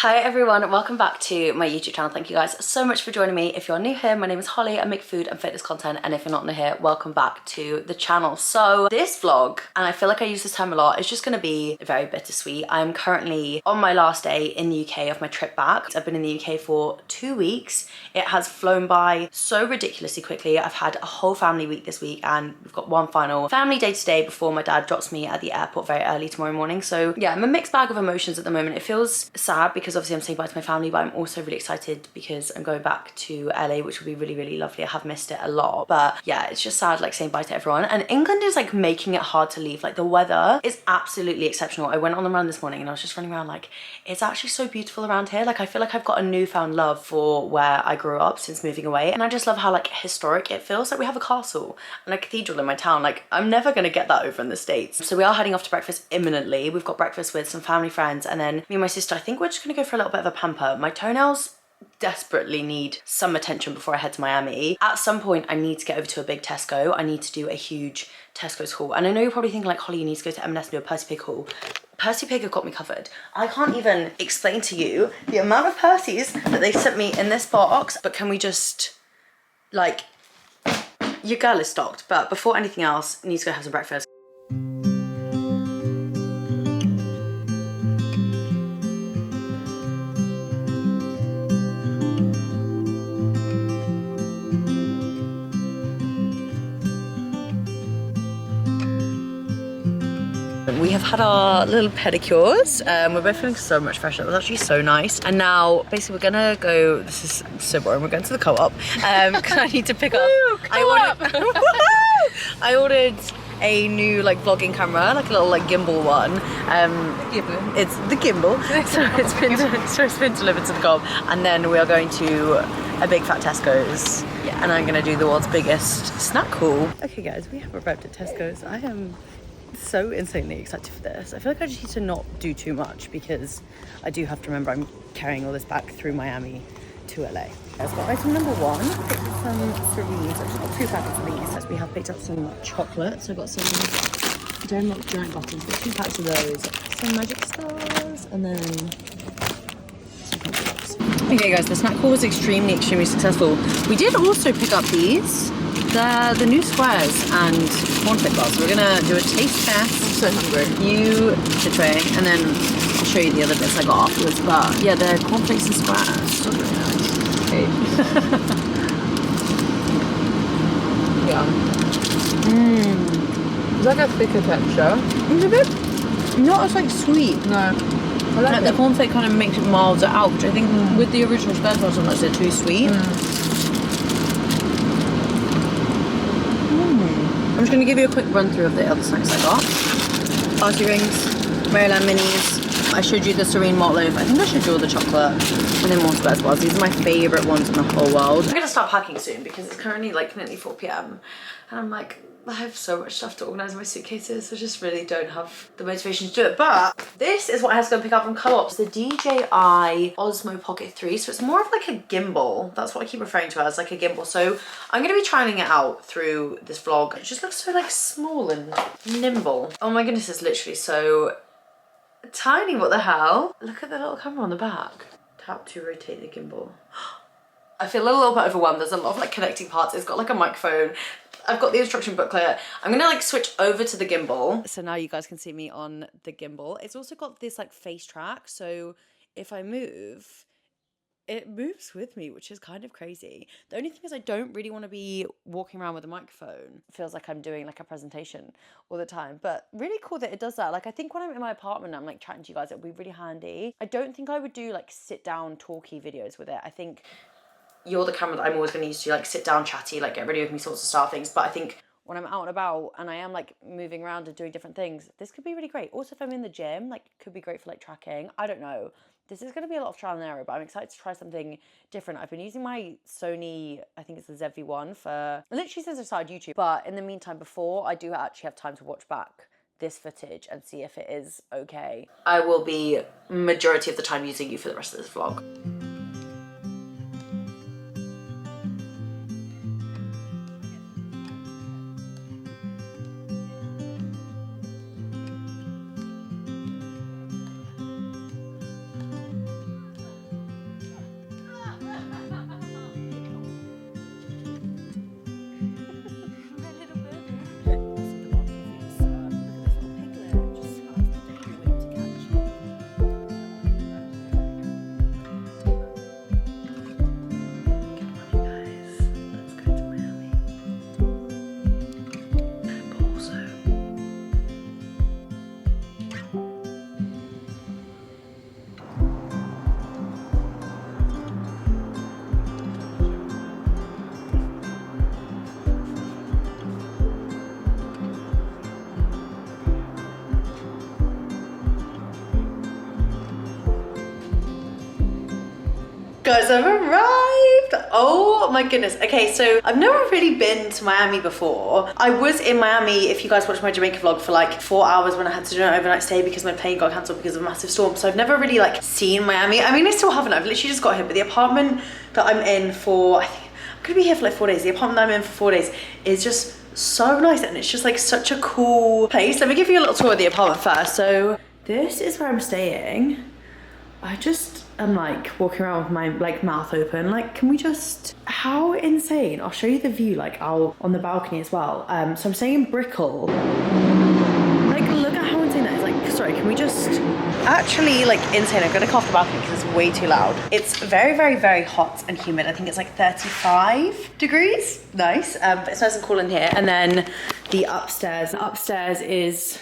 Hi everyone, welcome back to my YouTube channel. Thank you guys so much for joining me. If you're new here, my name is Holly. I make food and fitness content, and if you're not new here, welcome back to the channel. So this vlog, and I feel like I use this term a lot, it's just gonna be very bittersweet. I'm currently on my last day in the UK of my trip back. I've been in the UK for 2 weeks. It has flown by so ridiculously quickly. I've had a whole family week this week, and we've got one final family day today before my dad drops me at the airport very early tomorrow morning. So yeah, I'm a mixed bag of emotions at the moment. It feels sad because obviously I'm saying bye to my family, but I'm also really excited because I'm going back to LA, which will be really, really lovely. I have missed it a lot, but yeah, it's just sad like saying bye to everyone. And England is like making it hard to leave. Like the weather is absolutely exceptional. I went on the run this morning and I was just running around like, it's actually so beautiful around here. Like I feel like I've got a newfound love for where I grew up since moving away. And I just love how like historic it feels. Like we have a castle and a cathedral in my town. Like I'm never gonna get that over in the States. So we are heading off to breakfast imminently. We've got breakfast with some family friends, and then me and my sister, I think we're just gonna go for a little bit of a pamper. My toenails desperately need some attention before I head to Miami. At some point I need to get over to a big Tesco. I need to do a huge Tesco's haul. And I know you're probably thinking like, Holly, you need to go to M&S and do a Percy Pig haul. Percy Pig have got me covered. I can't even explain to you the amount of Percy's that they sent me in this box, but can we just, like, your girl is stocked. But before anything else, I need to go have some breakfast. We have had our little pedicures. We're both feeling so much fresher. It was actually so nice. And now, basically, we're gonna go. This is so boring. We're going to the co-op because I need to pick up. I ordered a new like vlogging camera, like a little like gimbal one. It's the gimbal. So it's been delivered to the co-op, and then we are going to a big fat Tesco's. Yeah. And I'm gonna do the world's biggest snack haul. Okay, guys, we have arrived at Tesco's. I am so insanely excited for this. I feel like I just need to not do too much because I do have to remember I'm carrying all this back through Miami to LA. I've got item number one, picked up some sardines. I've just got 2 packets of these. We have picked up some chocolate. So I've got some Dairy Milk giant buttons, got 2 packs of those, some Magic Stars, and then some Crunchy Pops. Okay guys, the snack haul was extremely successful. We did also pick up these. The new squares and cornflake bars. So we're gonna do a taste test. I'm so hungry. You the tray, and then I'll show you the other bits I got afterwards. But yeah, the cornflakes and squares. So really nice. Okay. Yeah. It's like a thicker texture. It's a bit not as like sweet. No. I like the cornflake kind of makes it milder out, which I think with the original squares bars sometimes they're too sweet. I'm just going to give you a quick run through of the other snacks I got. Party rings, Maryland minis. I showed you the serene malt loaf. I think I showed you all the chocolate, and then more squares bars. These are my favourite ones in the whole world. I'm going to start packing soon because it's currently like nearly 4 p.m. and I'm like, I have so much stuff to organise in my suitcases. I just really don't have the motivation to do it. But this is what I have to go pick up from Co-op. It's the DJI Osmo Pocket 3. So it's more of like a gimbal. That's what I keep referring to as, like a gimbal. So I'm going to be trying it out through this vlog. It just looks so like small and nimble. Oh my goodness, it's literally so tiny. What the hell? Look at the little camera on the back. Tap to rotate the gimbal. I feel a little bit overwhelmed. There's a lot of like connecting parts. It's got like a microphone. I've got the instruction booklet. I'm gonna like switch over to the gimbal. So now you guys can see me on the gimbal. It's also got this like face track. So if I move, it moves with me, which is kind of crazy. The only thing is I don't really want to be walking around with a microphone. It feels like I'm doing like a presentation all the time, but really cool that it does that. Like I think when I'm in my apartment, I'm like chatting to you guys, it'd be really handy. I don't think I would do like sit down talky videos with it. I think you're the camera that I'm always going to use to like sit down chatty, like get ready with me sorts of style things. But I think when I'm out and about and I am like moving around and doing different things, this could be really great. Also if I'm in the gym, like could be great for like tracking. I don't know. This is going to be a lot of trial and error, but I'm excited to try something different. I've been using my Sony, I think it's the ZV-1 for literally since I started YouTube. But in the meantime, before I do actually have time to watch back this footage and see if it is okay, I will be majority of the time using you for the rest of this vlog. Guys, I've arrived. Oh my goodness. Okay, so I've never really been to Miami before. I was in Miami, if you guys watched my Jamaica vlog, for like 4 hours when I had to do an overnight stay because my plane got cancelled because of a massive storm. So I've never really like seen Miami. I mean, I still haven't. I've literally just got here, but the apartment that I'm in for, I think I'm gonna be here for like 4 days. The apartment that I'm in for 4 days is just so nice, and it's just like such a cool place. Let me give you a little tour of the apartment first. So this is where I'm staying. I just am like walking around with my like mouth open. Like, can we just, how insane? I'll show you the view like out on the balcony as well. So I'm staying in Brickell. Like, look at how insane that is. Like, sorry, can we just, actually like insane. I'm gonna cough the balcony because it's way too loud. It's very, very, very hot and humid. I think it's like 35 degrees. Nice, but it's nice and cool in here. And then the upstairs. Upstairs is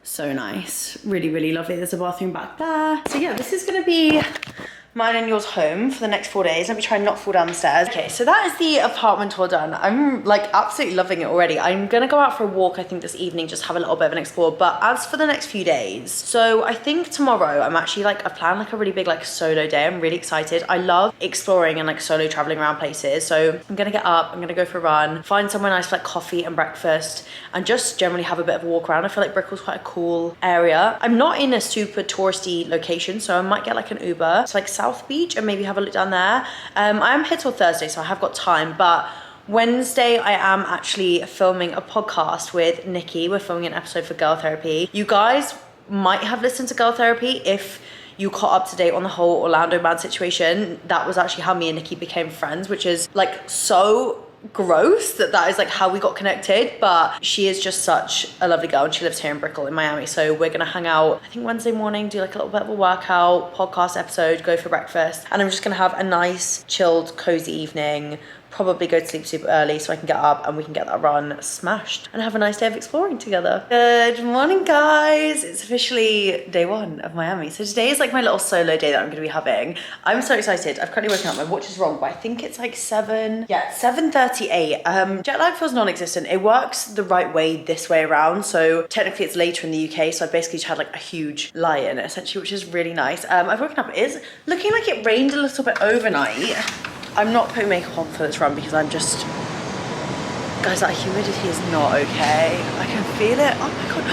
so nice, really, really lovely. There's a bathroom back there. So yeah, this is gonna be mine and yours home for the next 4 days. Let me try and not fall down the stairs. Okay, so that is the apartment tour done. I'm like absolutely loving it already. I'm gonna go out for a walk, I think this evening, just have a little bit of an explore. But as for the next few days, so I think tomorrow I'm actually like, I've planned like a really big like solo day. I'm really excited. I love exploring and like solo traveling around places. So I'm gonna get up, I'm gonna go for a run, find somewhere nice for like coffee and breakfast, and just generally have a bit of a walk around. I feel like Brickell's quite a cool area. I'm not in a super touristy location, so I might get like an Uber to like South Beach and maybe have a look down there. I am here till Thursday, so I have got time, but Wednesday I am actually filming a podcast with Nikki. We're filming an episode for Girl Therapy. You guys might have listened to Girl Therapy if you caught up to date on the whole Orlando man situation. That was actually how me and Nikki became friends, which is like so gross that is like how we got connected, but she is just such a lovely girl and she lives here in Brickell in Miami. So we're gonna hang out, I think Wednesday morning, do like a little bit of a workout, podcast episode, go for breakfast, and I'm just gonna have a nice chilled cozy evening, probably go to sleep super early so I can get up and we can get that run smashed and have a nice day of exploring together. Good morning, guys. It's officially day one of Miami. So today is like my little solo day that I'm gonna be having. I'm so excited. I've currently woken up, my watch is wrong, but I think it's like 7:38. Jet lag feels non-existent. It works the right way this way around. So technically it's later in the UK. So I basically just had like a huge lie in essentially, which is really nice. I've woken up, it is looking like it rained a little bit overnight. I'm not putting makeup on for this run because I'm just, guys, that humidity is not okay. I can feel it. Oh my God.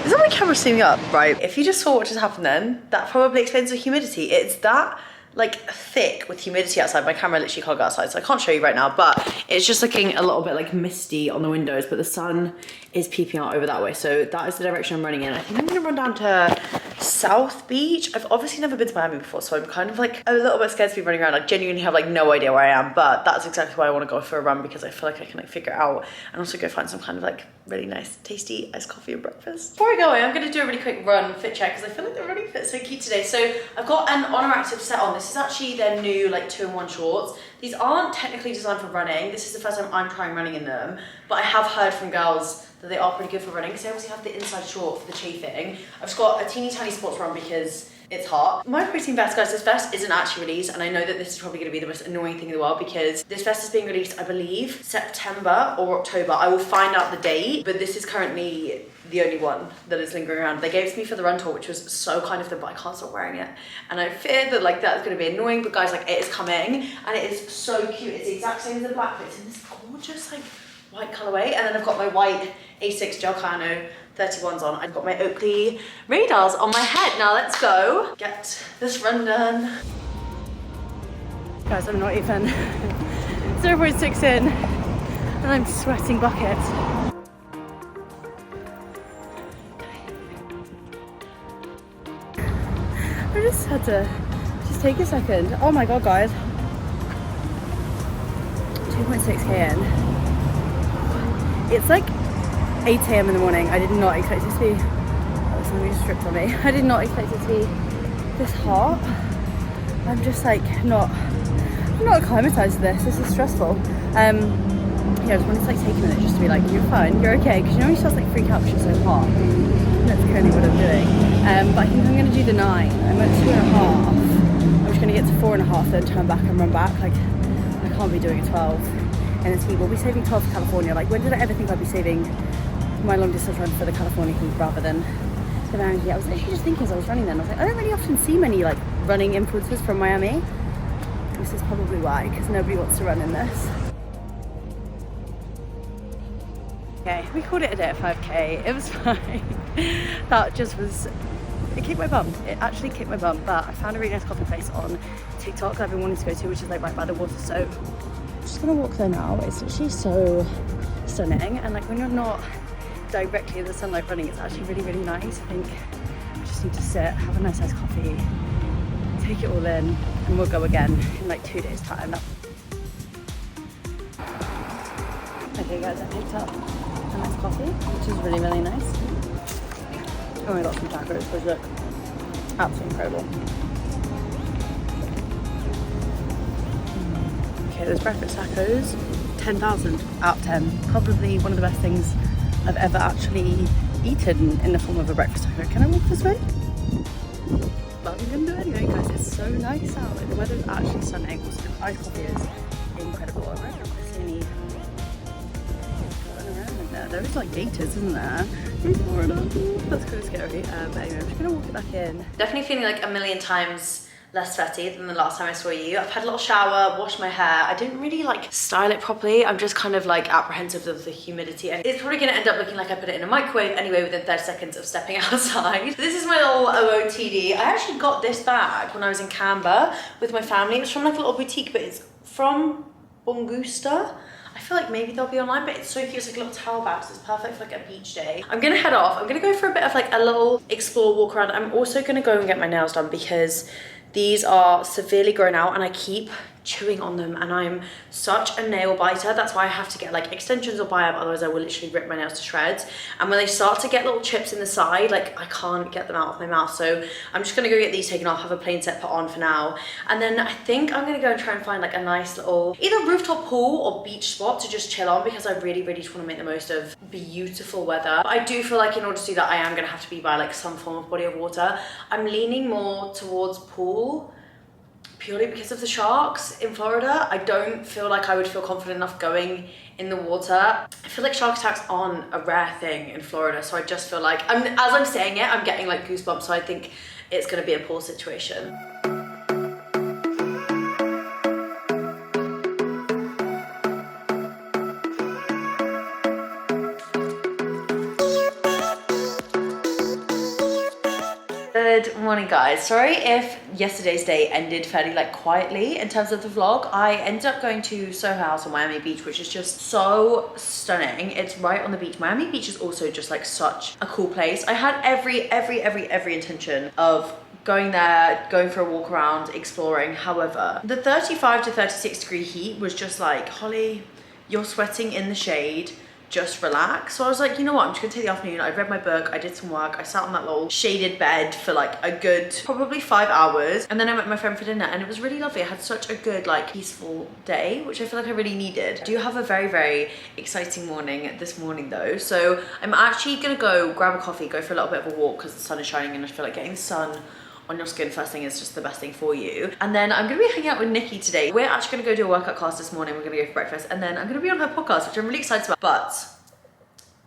Is that my camera zooming up? Right, if you just saw what just happened then, that probably explains the humidity. It's that like thick with humidity outside. My camera literally can't go outside, so I can't show you right now, but it's just looking a little bit like misty on the windows, but the sun is peeping out over that way. So that is the direction I'm running in. I think I'm gonna run down to South Beach. I've obviously never been to Miami before, so I'm kind of like a little bit scared to be running around. I genuinely have like no idea where I am, but that's exactly why I want to go for a run, because I feel like I can like figure it out and also go find some kind of like really nice tasty iced coffee and breakfast. Before I go, I'm going to do a really quick run fit check because I feel like the running fit's so cute today. So I've got an Honor Active set on. This is actually their new like 2-in-1 shorts. These aren't technically designed for running. This is the first time I'm trying running in them, but I have heard from girls that they are pretty good for running because they obviously have the inside short for the chafing. I've just got a teeny tiny sports run because it's hot. My protein vest, guys, this vest isn't actually released, and I know that this is probably gonna be the most annoying thing in the world because this vest is being released, I believe, September or October. I will find out the date, but this is currently the only one that is lingering around. They gave it to me for the run tour, which was so kind of them, but I can't stop wearing it. And I fear that like that's gonna be annoying, but guys, like it is coming, and it is so cute. It's the exact same as the black, but it's in this gorgeous like white colorway. And then I've got my white A6 Gel Cano 31s on. I've got my Oakley radars on my head. Now let's go get this run done. Guys, I'm not even 0.6 in and I'm sweating buckets. I just had to take a second. Oh my God, guys. 2.6k in. It's like 8 AM in the morning. I did not expect it to be, oh, something just stripped on me. I did not expect it to be this hot. I'm just like I'm not acclimatized to this. This is stressful. Yeah, I just wanted to like take a minute just to be like, you're fine, you're okay. Because you know when you start to like freak out because you're so hot. That's currently what I'm doing. But I think I'm gonna do the 9. I'm at 2.5. I'm just gonna get to 4.5, then turn back and run back. Like I can't be doing a 12. And the team will be saving 12 for California. Like when did I ever think I'd be saving my long distance run for the California heat rather than the Miami? I was actually just thinking as I was running then, I was like, I don't really often see many like running influencers from Miami. This is probably why, because nobody wants to run in this. Okay, we called it a day at 5k. It was fine. That just was, it kicked my bum. It actually kicked my bum, but I found a really nice coffee place on TikTok that I've been wanting to go to, which is like right by the water. So I'm just gonna walk there now. It's actually so stunning, and like when you're not directly in the sunlight running, it's actually really, really nice. I think I just need to sit, have a nice iced coffee, take it all in, and we'll go again in like 2 days time. Okay guys, I picked up a nice coffee, which is really, really nice. Oh, I got some tacos, which look absolutely incredible. Okay, those breakfast tacos, 10,000 out of 10. Probably one of the best things I've ever actually eaten in the form of a breakfast taco. Can I walk this way? But I'm gonna do it anyway, guys. It's so nice out. Like, the weather's actually stunning. Also, the iced coffee is incredible. I don't see any going around in there. There is like gators, isn't there? In Florida. That's kind of scary. But anyway, I'm just gonna walk it back in. Definitely feeling like a million times less sweaty than the last time I saw you. I've had a little shower, washed my hair. I didn't really like style it properly. I'm just kind of like apprehensive of the humidity. And it's probably gonna end up looking like I put it in a microwave anyway within 30 seconds of stepping outside. This is my little OOTD. I actually got this bag when I was in Canberra with my family. It was from like a little boutique, but it's from Bongusta. I feel like maybe they'll be online, but it's so cute. It's like a little towel bag, so it's perfect for like a beach day. I'm gonna head off. I'm gonna go for a bit of like a little explore walk around. I'm also gonna go and get my nails done because these are severely grown out and I keep chewing on them, and I'm such a nail biter. That's why I have to get like extensions or biome, otherwise I will literally rip my nails to shreds. And when they start to get little chips in the side, like I can't get them out of my mouth. So I'm just gonna go get these taken off, have a plain set put on for now. And then I think I'm gonna go and try and find like a nice little either rooftop pool or beach spot to just chill on, because I really, really just wanna make the most of beautiful weather. But I do feel like in order to do that, I am gonna have to be by like some form of body of water. I'm leaning more towards pool, purely because of the sharks in Florida. I don't feel like I would feel confident enough going in the water. I feel like shark attacks aren't a rare thing in Florida, so I just feel like, as I'm saying it, I'm getting like goosebumps, so I think it's gonna be a pool situation. Good morning guys. Sorry if yesterday's day ended fairly like quietly in terms of the vlog. I ended up going to Soho House on Miami Beach, which is just so stunning. It's right on the beach. Miami Beach is also just like such a cool place. I had every intention of going there, going for a walk around, exploring. However, the 35 to 36 degree heat was just like, Holly, you're sweating in the shade, just relax. So I was like, you know what, I'm just gonna take the afternoon. I read my book, I did some work, I sat on that little shaded bed for like a good probably 5 hours, and then I met my friend for dinner, and it was really lovely. I had such a good like peaceful day, which I feel like I really needed. I do have a very exciting morning this morning though, so I'm actually gonna go grab a coffee, go for a little bit of a walk because the sun is shining, and I feel like getting the sun on your skin first thing is just the best thing for you. And then I'm gonna be hanging out with Nikki today. We're actually gonna go do a workout class this morning. We're gonna go for breakfast, and then I'm gonna be on her podcast, which I'm really excited about. But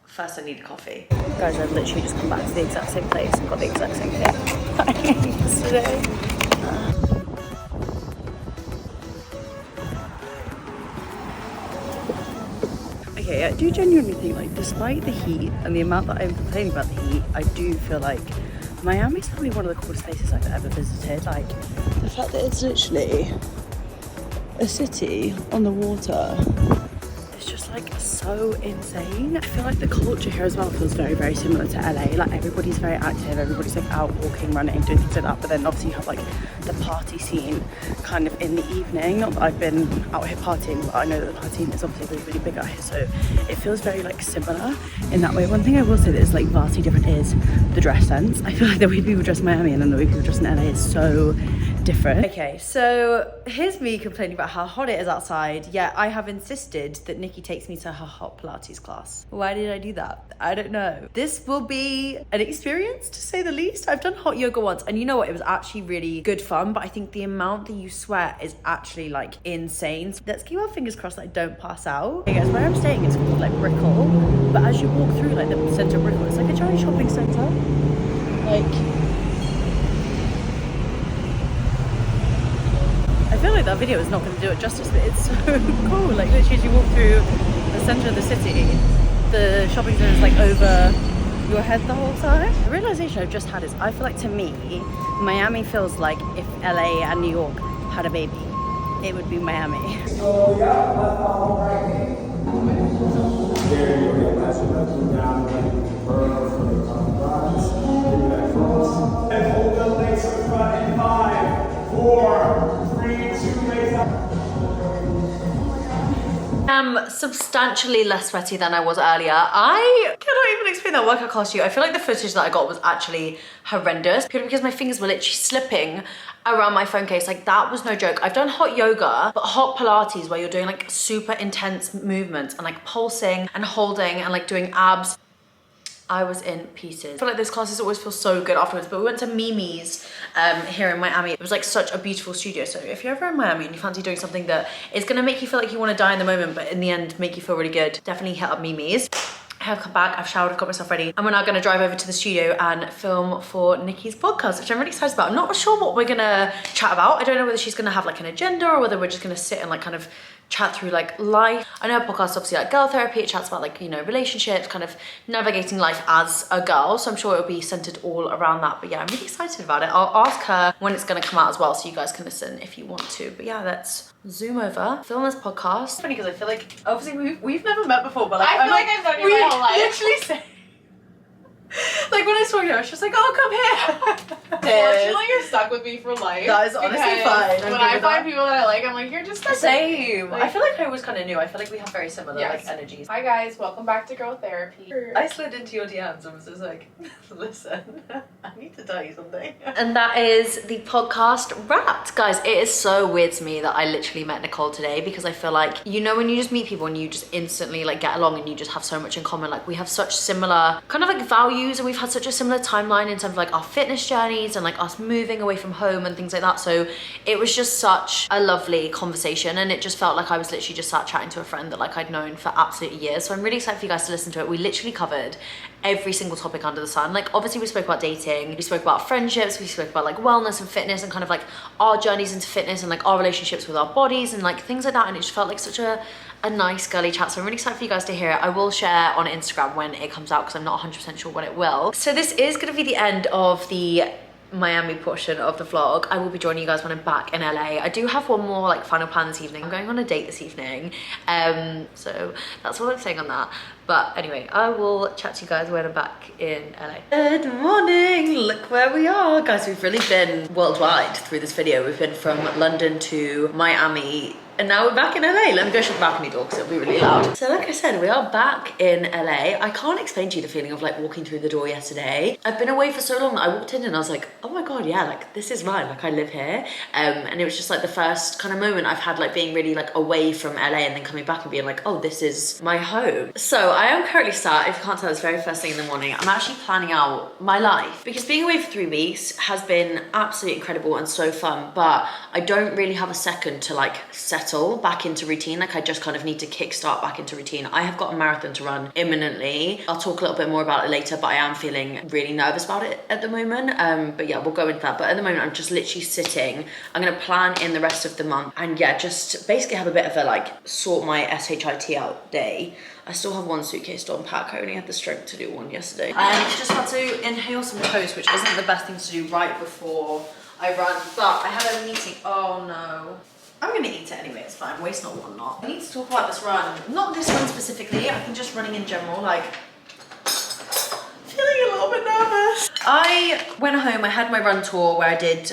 first I need a coffee. Guys, I've literally just come back to the exact same place and got the exact same thing yesterday. Okay, I do genuinely think, like, despite the heat and the amount that I'm complaining about the heat, I do feel like Miami's probably one of the coolest places I've ever visited. Like, the fact that it's literally a city on the water, it's just like so insane. I feel like the culture here as well feels very similar to LA. Like, everybody's very active, everybody's like out walking, running, doing things like that. But then obviously you have like the party scene kind of in the evening. Not that I've been out here partying, but I know that the party scene is obviously really big out here, so it feels very like similar in that way. One thing I will say that is like vastly different is the dress sense. I feel like the way people dress in Miami and then the way people dress in LA is so different. Okay, so here's me complaining about how hot it is outside, yet I have insisted that Nikki takes me to her Hot Pilates class. Why did I do that? I don't know. This will be an experience, to say the least. I've done hot yoga once, and you know what? It was actually really good fun, but I think the amount that you sweat is actually like insane. So let's keep our fingers crossed that I don't pass out. Okay guys, where I'm staying is called like Brickell, but as you walk through like the centre of Brickell, it's like a giant shopping centre. Like, I feel like a video is not going to do it justice, but it's so cool. Like literally, as you walk through the centre of the city, the shopping centre is like over your head the whole time. The realization I've just had is, I feel like to me, Miami feels like if LA and New York had a baby, it would be Miami. So yeah, left arm right knee. There you go. That's your left knee down, right knee firm for the rise. Give that close. And hold the legs to the front in 5, 4, 3, 2, legs up. I'm substantially less sweaty than I was earlier. I cannot even explain that workout class to you. I feel like the footage that I got was actually horrendous, purely because my fingers were literally slipping around my phone case. Like that was no joke. I've done hot yoga, but hot Pilates where you're doing like super intense movements and like pulsing and holding and like doing abs, I was in pieces. I feel like those classes always feel so good afterwards, but we went to Mimi's here in Miami. It was like such a beautiful studio. So if you're ever in Miami and you fancy doing something that is gonna make you feel like you wanna die in the moment, but in the end make you feel really good, definitely hit up Mimi's. I have come back, I've showered, I've got myself ready, and we're now gonna drive over to the studio and film for Nikki's podcast, which I'm really excited about. I'm not sure what we're gonna chat about. I don't know whether she's gonna have like an agenda or whether we're just gonna sit and like kind of chat through like life. I know her podcast obviously like girl therapy, it chats about like, you know, relationships, kind of navigating life as a girl, so I'm sure it'll be centered all around that. But yeah, I'm really excited about it. I'll ask her when it's gonna come out as well, so you guys can listen if you want to. But yeah, let's zoom over, film this podcast. It's funny because I feel like obviously we've never met before, but like I feel like I've known you my whole life. Literally say like when I saw you, I was just like, oh, come here. Unfortunately, you're stuck with me for life. That is honestly fine. When I find people that I like, I'm like, you're just stuck same. Like, I feel like I always kind of knew. I feel like we have very similar Yes. like energies. Hi guys, welcome back to Girl Therapy. I slid into your DMs and was just like, listen, I need to tell you something. And that is the podcast wrapped. Guys, it is so weird to me that I literally met Nicole today, because I feel like, you know, when you just meet people and you just instantly like get along and you just have so much in common, like we have such similar kind of like values, and we've had such a similar timeline in terms of like our fitness journeys and like us moving away from home and things like that. So it was just such a lovely conversation, and it just felt like I was literally just sat chatting to a friend that like I'd known for absolutely years. So I'm really excited for you guys to listen to it. We literally covered every single topic under the sun. Like obviously we spoke about dating, we spoke about friendships, we spoke about like wellness and fitness and kind of like our journeys into fitness and like our relationships with our bodies and like things like that. And it just felt like such a nice girly chat. So I'm really excited for you guys to hear it. I will share on Instagram when it comes out, because I'm not 100% sure when it will. So this is going to be the end of the Miami portion of the vlog. I will be joining you guys when I'm back in LA. I do have one more like final plan this evening. I'm going on a date this evening, so that's all I'm saying on that. But anyway, I will chat to you guys when I'm back in LA. Good morning, look where we are. Guys, we've really been worldwide through this video. We've been from London to Miami, and now we're back in LA. Let me go shut the balcony door because it'll be really loud. So like I said, we are back in LA. I can't explain to you the feeling of like walking through the door yesterday. I've been away for so long that I walked in and I was like, oh my God, yeah, like this is mine, like I live here. And it was just like the first kind of moment I've had like being really like away from LA and then coming back and being like, oh, this is my home. So I am currently sat, if you can't tell, it's very first thing in the morning. I'm actually planning out my life, because being away for 3 weeks has been absolutely incredible and so fun, but I don't really have a second to like settle back into routine. Like I just kind of need to kickstart back into routine. I have got a marathon to run imminently. I'll talk a little bit more about it later, but I am feeling really nervous about it at the moment. But yeah, we'll go into that. But at the moment, I'm just literally sitting. I'm gonna plan in the rest of the month and yeah, just basically have a bit of a like sort my SHIT out day. I still have one suitcase to unpack. I only had the strength to do one yesterday. I just had to inhale some toast, which isn't the best thing to do right before I run, but I had a meeting. Oh no. I'm gonna eat it anyway, it's fine. Waste not, want not. I need to talk about this run. Not this one specifically, I think just running in general, like feeling a little bit nervous. I went home, I had my run tour where I did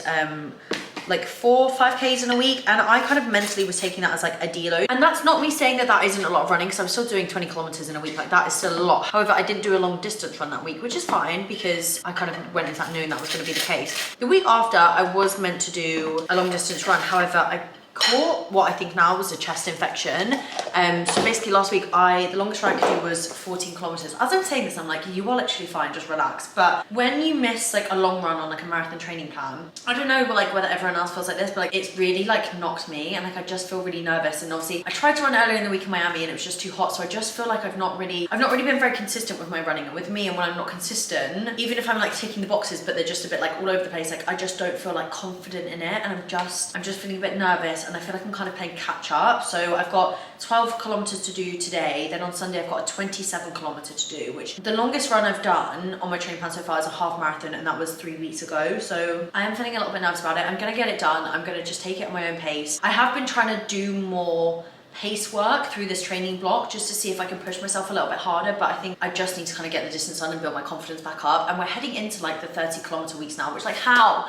like 4 or 5Ks in a week, and I kind of mentally was taking that as like a deload. And that's not me saying that that isn't a lot of running, because I'm still doing 20 kilometers in a week, like that is still a lot. However, I didn't do a long distance run that week, which is fine because I kind of went into that knowing that was going to be the case. The week after, I was meant to do a long distance run. However, I caught what I think now was a chest infection, So basically last week, the longest run I could do was 14 kilometers. As I'm saying this, I'm like, you are literally fine, just relax. But when you miss like a long run on like a marathon training plan, I don't know like whether everyone else feels like this, but like it's really like knocked me, and like I just feel really nervous. And obviously I tried to run earlier in the week in Miami and it was just too hot, so I just feel like I've not really been very consistent with my running. And with me, and when I'm not consistent, even if I'm like ticking the boxes but they're just a bit like all over the place, like I just don't feel like confident in it, and I'm just feeling a bit nervous, and I feel like I'm kind of playing catch up. So I've got 12 kilometers to do today, then on Sunday I've got a 27 kilometer to do, which the longest run I've done on my training plan so far is a half marathon, and that was 3 weeks ago. So I am feeling a little bit nervous about it. I'm gonna get it done. I'm gonna just take it at my own pace. I have been trying to do more pace work through this training block just to see if I can push myself a little bit harder, but I think I just need to kind of get the distance done and build my confidence back up. And we're heading into like the 30 kilometer weeks now, which like how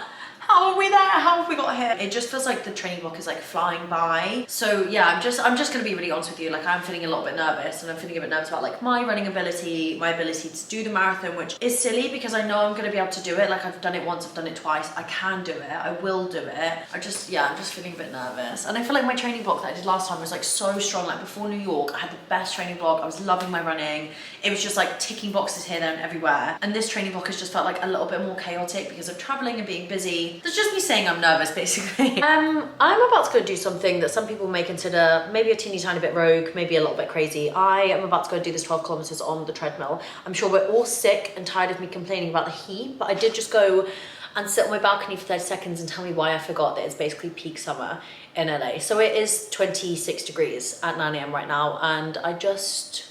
are we there? How have we got here? It just feels like the training block is like flying by. So yeah, I'm just gonna be really honest with you. Like I'm feeling a little bit nervous, and I'm feeling a bit nervous about like my running ability, my ability to do the marathon, which is silly because I know I'm gonna be able to do it. Like I've done it once, I've done it twice. I can do it, I will do it. I'm just feeling a bit nervous. And I feel like my training block that I did last time was like so strong. Like before New York, I had the best training block. I was loving my running. It was just like ticking boxes here, there and everywhere. And this training block has just felt like a little bit more chaotic because of traveling and being busy. That's just me saying I'm nervous, basically. I'm about to go do something that some people may consider maybe a teeny tiny bit rogue, maybe a little bit crazy. I am about to go do this 12 kilometers on the treadmill. I'm sure we're all sick and tired of me complaining about the heat, but I did just go and sit on my balcony for 30 seconds and tell me why I forgot that it's basically peak summer in LA. So it is 26 degrees at 9 AM right now, and I just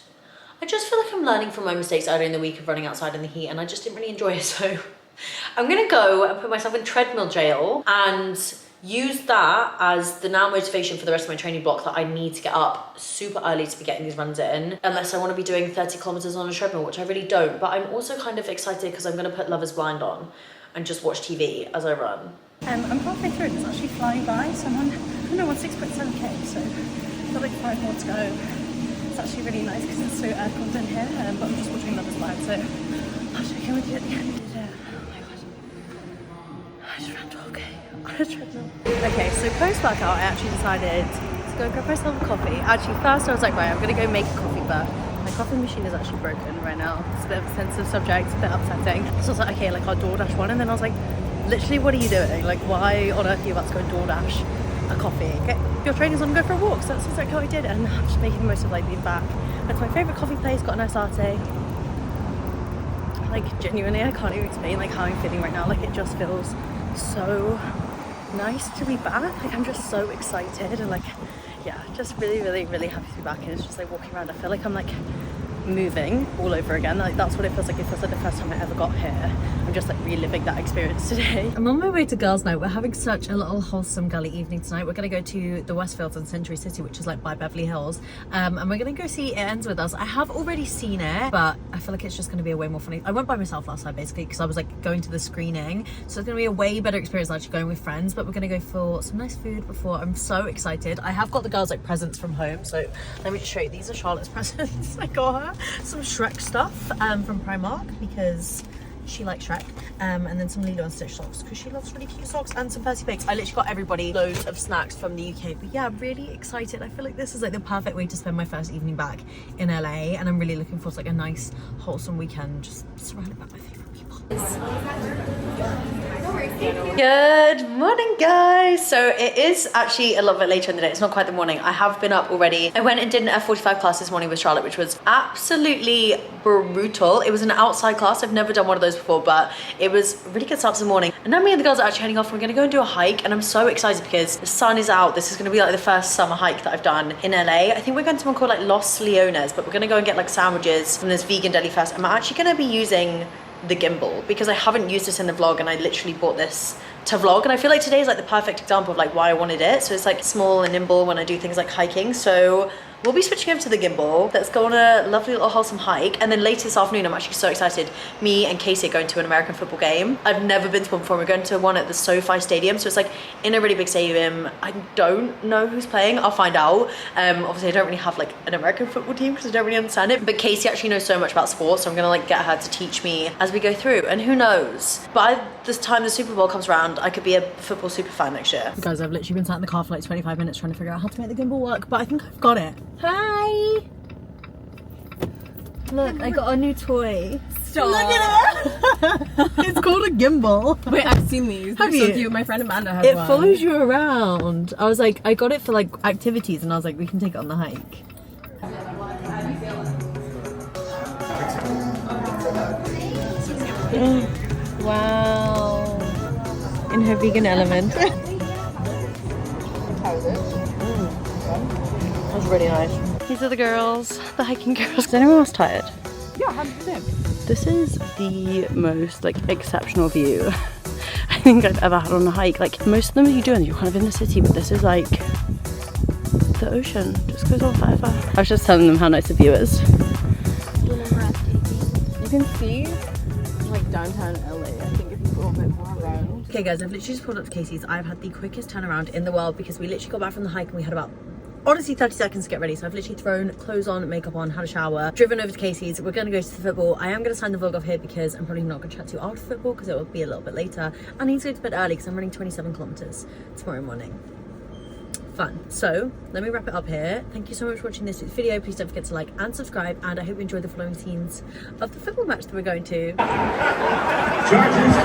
feel like I'm learning from my mistakes earlier in the week of running outside in the heat, and I just didn't really enjoy it. So I'm gonna go and put myself in treadmill jail and use that as the now motivation for the rest of my training block, that I need to get up super early to be getting these runs in, unless I want to be doing 30 kilometers on a treadmill, which I really don't. But I'm also kind of excited because I'm gonna put Love is Blind on and just watch TV as I run. I'm halfway through it. It's actually flying by, so I'm on 6.7k, so I've got like 5 more to go. It's actually really nice because it's so air-cooled in here, but I'm just watching Love is Blind, so I'll check in with you at the end. I just ran 12k on a treadmill. Okay, so post-workout, I actually decided to go grab myself a coffee. Actually, first I was like, right, I'm gonna go make a coffee, but my coffee machine is actually broken right now. It's a bit of a sensitive subject, it's a bit upsetting. So I was like, okay, like I'll DoorDash one, and then I was like, literally, what are you doing? Like, why on earth are you about to go and DoorDash a coffee? Get your trainers on and go for a walk. So that's exactly what I did, and I'm just making the most of like being back. That's my favourite coffee place, got a nice latte. Like genuinely, I can't even explain like how I'm feeling right now. Like it just feels so nice to be back. Like I'm just so excited, and like yeah, just really happy to be back. And it's just like walking around, I feel like I'm like moving all over again. Like that's what it feels like. It feels like the first time I ever got here. I'm just like reliving that experience today. I'm on my way to girls' night. We're having such a little wholesome gully evening tonight. We're gonna go to the Westfields in Century City, which is like by Beverly Hills, and we're gonna go see It Ends With Us. I have already seen it, but I feel like it's just gonna be a way more funny. I went by myself last night basically because I was like going to the screening, so it's gonna be a way better experience than actually going with friends. But we're gonna go for some nice food before. I'm so excited. I have got the girls like presents from home, so let me just show you. These are Charlotte's presents. I got her some Shrek stuff from Primark because she likes Shrek, and then some Lilo and Stitch socks because she loves really cute socks, and some Percy Pigs. I literally got everybody loads of snacks from the UK. But yeah, I'm really excited. I feel like this is like the perfect way to spend my first evening back in LA, and I'm really looking forward to like a nice wholesome weekend just surrounded by my favorite people. Good morning, guys. So it is actually a little bit later in the day. It's not quite the morning. I have been up already. I went and did an F45 class this morning with Charlotte, which was absolutely brutal. It was an outside class. I've never done one of those before, but it was a really good start to the morning. And now me and the girls are actually heading off. We're gonna go and do a hike, and I'm so excited because the sun is out. This is gonna be like the first summer hike that I've done in LA. I think we're going to one called like Los Leones, but we're gonna go and get like sandwiches from this vegan deli first. I'm actually gonna be using the gimbal because I haven't used this in the vlog, and I literally bought this to vlog, and I feel like today is like the perfect example of like why I wanted it. So it's like small and nimble when I do things like hiking. So we'll be switching over to the gimbal. Let's go on a lovely little wholesome hike, and then later this afternoon I'm actually so excited. Me and Casey are going to an American football game. I've never been to one before. We're going to one at the SoFi Stadium, so it's like in a really big stadium. I don't know who's playing. I'll find out. Obviously I don't really have like an American football team because I don't really understand it, but Casey actually knows so much about sports, so I'm gonna like get her to teach me as we go through, and who knows, by this time the Super Bowl comes around, I could be a football super fan next year. Guys, I've literally been sat in the car for like 25 minutes trying to figure out how to make the gimbal work, but I think I've got it. Hi. Look, I got a new toy. Stop. Look at it. It's called a gimbal. Wait, I've seen these. Have They're so you? cute. My friend Amanda has It one. follows you around. I was like, I got it for like activities, and I was like, we can take it on the hike. Wow. In her vegan element. That's really nice. These are the girls, the hiking girls. Is anyone else tired? Yeah, 100%. This is the most like exceptional view I think I've ever had on a hike. Like most of them you do and you're kind of in the city, but this is like the ocean just goes on forever. I was just telling them how nice the view is. You can see like downtown LA. I think if you go a bit more around. Okay guys, I've literally just pulled up to Casey's. I've had the quickest turnaround in the world because we literally got back from the hike and we had about, honestly, 30 seconds to get ready. So I've literally thrown clothes on, makeup on, had a shower, driven over to Casey's. We're going to go to the football. I am going to sign the vlog off here because I'm probably not going to chat to you after football because it will be a little bit later. I need to go to bed early because I'm running 27 kilometers tomorrow morning. Fun. So let me wrap it up here. Thank you so much for watching this video. Please don't forget to like and subscribe, and I hope you enjoyed the following scenes of the football match that we're going to. Chargers.